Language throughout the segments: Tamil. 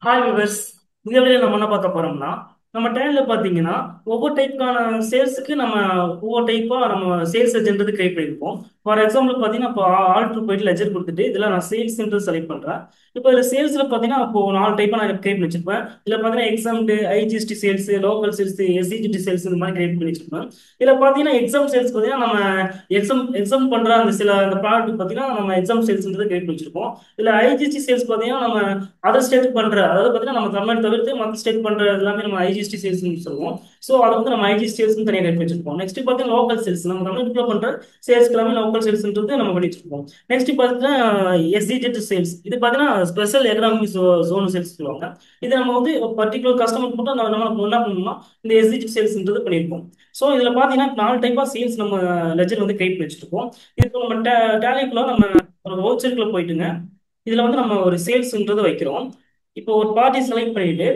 Hi viewers. இந்த வீடியோ நம்ம என்ன பார்க்க போறோம்னா, நம்ம டைம்ல பார்த்தீங்கன்னா ஒவ்வொரு டைப்புக்கான சேல்ஸுக்கு நம்ம ஒவ்வொரு டைப்பா நம்ம சேல்ஸ் ஏஜென்ட் கிரியேட் பண்ணியிருப்போம். ஃபார் எக்ஸாம்பிள் பார்த்தீங்கன்னா, இப்போ ஆல்ட்ரு போயிட்டு லெஜர் கொடுத்துட்டு இதில் நான் சேல்ஸ்ன்றது செலக்ட் பண்ணுறேன். இப்போ இதில் சேல்ஸில் பார்த்தீங்கன்னா இப்போ 4 டைப்பாக நான் கிரியேட் பண்ணி வச்சிருப்பேன். இதில் பார்த்தீங்கன்னா exempted, IGST sales, local sales, SGST sales இந்த மாதிரி கிரியேட் பண்ணி வச்சிருப்பேன். இதில் பார்த்தீங்கன்னா எக்ஸாம் சேல்ஸ் பார்த்தீங்கன்னா நம்ம எக்ஸாம் பண்ற அந்த சில அந்த ப்ராடக்ட் பார்த்தீங்கன்னா நம்ம எக்ஸாம் சேல்ஸ்ன்றது கிரியேட் பண்ணி வச்சிருப்போம். இதில் ஐஜிஎஸ்டி சேல்ஸ் பார்த்தீங்கன்னா நம்ம அதர் ஸ்டேட் பண்ற, அதாவது பார்த்தீங்கன்னா நம்ம தமிழ் தவிர்த்து மற்ற ஸ்டேட் பண்ற எல்லாமே நம்ம ஐஜிஎஸ்டி சேல்ஸ் சொல்லுவோம். ஸோ அதை வந்து நம்ம ஐஜிஎஸ்டி சேல்ஸ் தனியாக ரேட் வச்சிருப்போம். நெக்ஸ்ட் பார்த்தீங்கன்னா லோக்கல் சேல்ஸ், நம்ம தமிழ்நாட்டுல பண்ற சேல்ஸ் எல்லாமே லோக்கல் சேல்ஸ்ன்றது நம்ம பண்ணி வச்சிருப்போம். நெக்ஸ்ட் பார்த்தீங்கன்னா எஸ்இஜெட் சேல்ஸ், இது பார்த்தீங்கன்னா ஸ்பெஷல் எக்கனாமிக் ஜோன் சேல்ஸ் சொல்லுவாங்க. இது நம்ம வந்து பர்டிகுலர் கஸ்டமர் மட்டும் நம்ம என்ன பண்ணணும்னா இந்த எஸ்இஜெட் சேல்ஸ்ன்றது பண்ணியிருப்போம். ஸோ இதில் பார்த்தீங்கன்னா 4 டைப்பா சேல்ஸ் நம்ம லெஜர் வந்து கிரியேட் பண்ணி வச்சிருக்கோம். இதுக்கு நம்ம டேலிக்குள்ள நம்ம ஒரு வவுச்சருக்குள்ள போயிட்டுங்க, இதுல வந்து நம்ம ஒரு சேல்ஸ்ன்றது வைக்கிறோம். இப்போ ஒரு பார்ட்டி செலக்ட் பண்ணிட்டு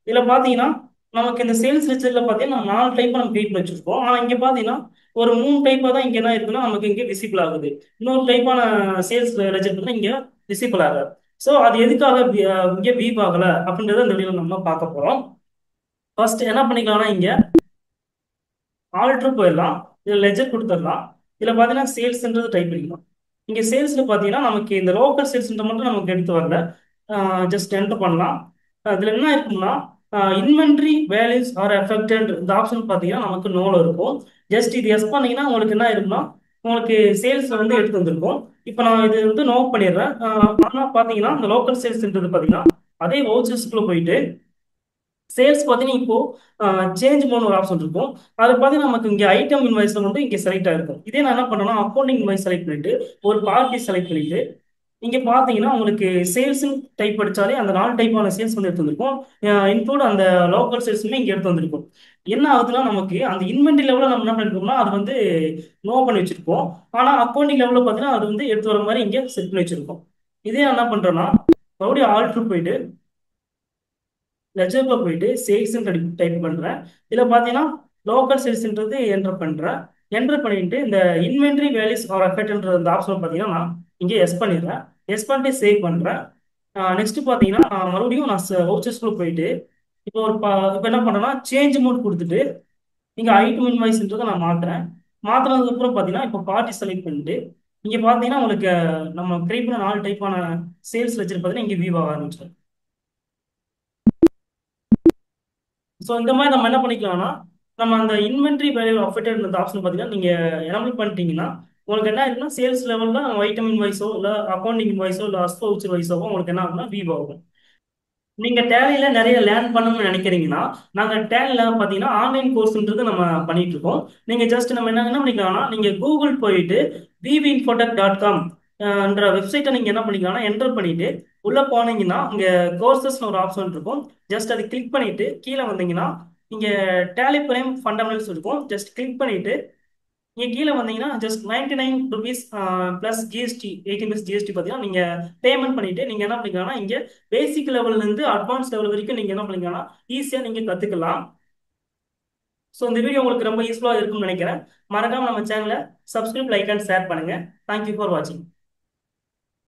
இதுல பாத்தீங்கன்னா நமக்கு இந்த சேல்ஸ் லிஸ்ட்ல பாத்தீங்கன்னா 4 டைப்பா நம்ம கிரியேட் பண்ணி வச்சிருக்கோம். ஆனா இங்க பாத்தீங்கன்னா ஒரு 3 டைப்பா தான் இங்க என்ன இருக்குன்னா நமக்கு இங்க விசிபிள் ஆகுது. இன்னொரு டைப்பான சேல்ஸ் லெஜர் இங்க விசிபிள் ஆகாது. ஸோ அது எதுக்காக இங்க வீப் ஆகல அப்படின்றத இந்த வீடியோல நம்ம பார்க்க போறோம். ஃபர்ஸ்ட் என்ன பண்ணிக்கலாம்னா இங்க ஆல்ட்ரு போயிடலாம், இதுல லெஜர் கொடுத்துடலாம். இதுல பாத்தீங்கன்னா சேல்ஸ்ன்றது டைப் பண்ணிக்கலாம். இங்க சேல்ஸ்ல பாத்தீங்கன்னா நமக்கு இந்த லோக்கல் சேல்ஸ் மட்டும் நமக்கு எடுத்து வரல. ஜஸ்ட் என்டர் பண்ணலாம். இதுல என்ன இருக்கும்னா இன்வென்ட்ரி வேல்யூஸ் ஆர் எஃபெக்டட் இந்த ஆப்ஷன் பாத்தீங்கன்னா நமக்கு நோல இருக்கும். ஜஸ்ட் இது எஸ் பண்ணீங்கன்னா உங்களுக்கு என்ன இருக்கும்னா உங்களுக்கு சேல்ஸ்ல வந்து எடுத்து வந்திருக்கும். இப்போ நான் இது வந்து நோட் பண்ணிடுறேன். ஆனா பாத்தீங்கன்னா இந்த லோக்கல் சேல்ஸ்ன்றது பாத்தீங்கன்னா அதே வவுச்சர்ஸ்குள்ள போயிட்டு சேல்ஸ் பார்த்தீங்கன்னா இப்போ சேஞ்ச் மோன் ஒரு ஆப்ஷன் இருக்கும். அது பார்த்தீங்கன்னா நமக்கு இங்கே ஐட்டம் இன்வாய்ஸ்ல மட்டும் இங்கே செலக்ட் ஆயிருக்கும். இதே நான் என்ன பண்ணேன்னா அக்கௌண்டிங் இன்வாய்ஸ் செலக்ட் பண்ணிட்டு ஒரு பார்ட்டி செலக்ட் பண்ணிட்டு இங்க பாத்தீங்கன்னா உங்களுக்கு சேல்ஸ் டைப் அடிச்சாலே அந்த 4 டைப்பான சேல்ஸ் வந்து எடுத்து வந்திருக்கும். இன்க்ளூட் அந்த லோக்கல் சேல்ஸுமே இங்க எடுத்து வந்திருக்கும். என்ன ஆகுதுன்னா நமக்கு அந்த இன்வென்டரி லெவலில் நம்ம என்ன பண்ணிருக்கோம்னா அது வந்து நோ பண்ணி வச்சிருக்கோம். ஆனா அக்கௌண்டிங் லெவலில் பார்த்தீங்கன்னா அது வந்து எடுத்து வர மாதிரி இங்க செட் பண்ணி வச்சிருக்கோம். இதே நான் என்ன பண்றேன்னா மறுபடியும் ஆல்ட்ரு போயிட்டு லெஜர்ல போயிட்டு சேல்ஸ் டைப் பண்றேன். இதுல பாத்தீங்கன்னா லோக்கல் சேல்ஸ்ன்றது என்டர் பண்றேன். என்டர் பண்ணிட்டு இந்த இன்வென்டரி வேல்யூஸ் ஆர் எஃபெக்ட்ன்ற அந்த ஆப்ஷன் பாத்தீங்கன்னா நான் இங்கே எஸ் பண்ணிடுறேன். எஸ் பண்ணிட்டு சேவ் பண்றேன். நெக்ஸ்ட் பாத்தீங்கன்னா மறுபடியும் நான் வவுச்சர்ஸ்குள்ள போயிட்டு இப்போ என்ன பண்றேன்னா சேஞ்ச் மோட் கொடுத்துட்டு இங்க ஐட்டம் இன்வாய்ஸ்ன்றதை நான் மாத்துறேன். மாத்தினதுக்கு அப்புறம் பாத்தீங்கன்னா இப்போ பார்ட்டி செலக்ட் பண்ணிட்டு இங்க பாத்தீங்கன்னா உங்களுக்கு நம்ம கிரியேட் பண்ண 4 டைப்பான சேல்ஸ் லெஜர் பாத்தீங்கன்னா இங்க வியூ ஆக ஆரம்பிச்சிடும். ஸோ இந்த மாதிரி நம்ம என்ன பண்ணிக்கலாம்னா நம்ம அந்த இன்வென்ட்ரி வேல்யூ அஃபெக்டட் இந்த ஆப்ஷன் பார்த்தீங்கன்னா நீங்கள் எனபிள் பண்ணிட்டீங்கன்னா உங்களுக்கு என்ன ஆகுதுன்னா சேல்ஸ் லெவலில் நம்ம ஐட்டம் இன்வாய்ஸோ இல்லை அக்கௌண்டிங் இன்வாய்ஸோ இல்லை அஸ்போ வச்சு வைஸோ உங்களுக்கு என்ன ஆகுதுன்னா விவ் ஆகும். நீங்க டேலியில நிறைய லேர்ன் பண்ணணும்னு நினைக்கிறீங்கன்னா நாங்க டேலியில பாத்தீங்கன்னா ஆன்லைன் கோர்ஸ்ன்றது நம்ம பண்ணிட்டு இருக்கோம். நீங்க ஜஸ்ட் நம்ம என்ன பண்ணிக்கலாம்னா நீங்க கூகுள் போயிட்டு vvinfotech.com என்ற வெப்சைட்டை நீங்க என்ன பண்ணிக்கலாம்னா என்டர் பண்ணிட்டு உள்ள போனீங்கன்னா இங்க கோர்சஸ்னு ஒரு ஆப்ஷன் இருக்கும். ஜஸ்ட் அதை கிளிக் பண்ணிட்டு கீழே வந்தீங்கன்னா இங்க டேலி பிரைம் ஃபண்டமெண்டல்ஸ் இருக்கும். ஜஸ்ட் கிளிக் பண்ணிட்டு நீங்க கீழே வந்தீங்கன்னா just 99 rupees plus GST 18 GST பார்த்தீங்கன்னா நீங்க பேமெண்ட் பண்ணிட்டு நீங்க என்ன பண்ணிக்கலாம்னா இங்க பேசிக் லெவல்ல இருந்து அட்வான்ஸ் லெவல் வரைக்கும் நீங்க என்ன பண்ணிக்கலாம்னா ஈஸியா நீங்க கத்துக்கலாம். ஸோ இந்த வீடியோ உங்களுக்கு ரொம்ப யூஸ்ஃபுல்லா இருக்கும்னு நினைக்கிறேன். மறக்காம நம்ம சேனலை சப்ஸ்கிரைப், லைக் அண்ட் ஷேர் பண்ணுங்க. தேங்க்யூ ஃபார் வாட்சிங்.